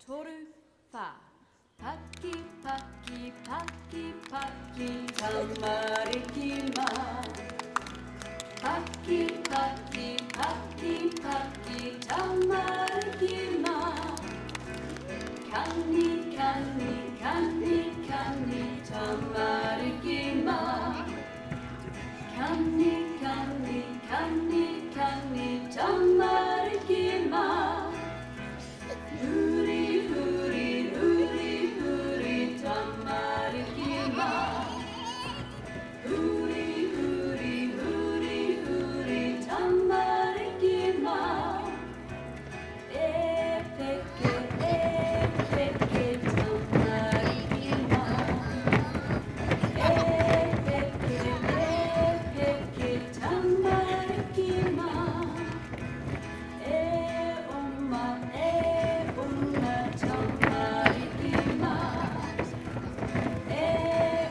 トルファパキパキパキパキたまりきまパキパキパキパキたまりきまカニカニカニカニたまりきまカニカニカニカニたまりきまふりふりふりふりたまりきまふりふりふりふりたまりきまペケたまりきまペケたまりきまおまたまりきまお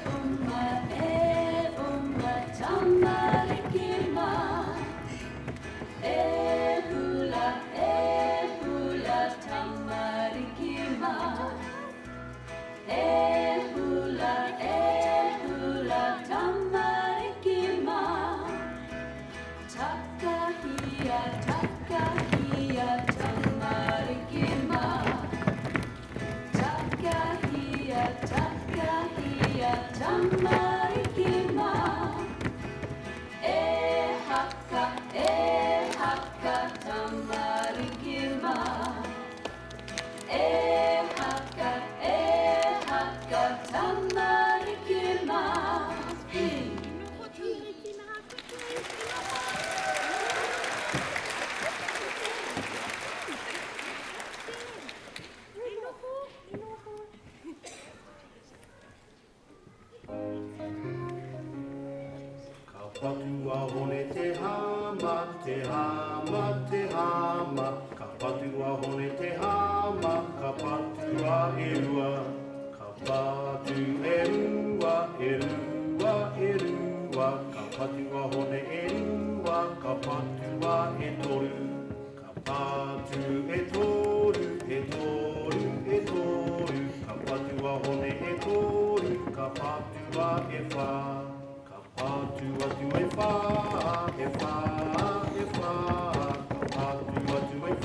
またまりきまふらたまりきまふらたまりきまたかひやたまりきまたかひやたまりきまはかたまりきまはかたまりきまカパトゥは骨てはまてはまてはまカパトゥは骨てはまカパトゥはエルワカパトゥエルワエルワエルワカパトゥは骨エルワカパトゥはエトルカパトゥエトルエトルエトルカパトゥは骨エトルカパトゥはエファtu e fa,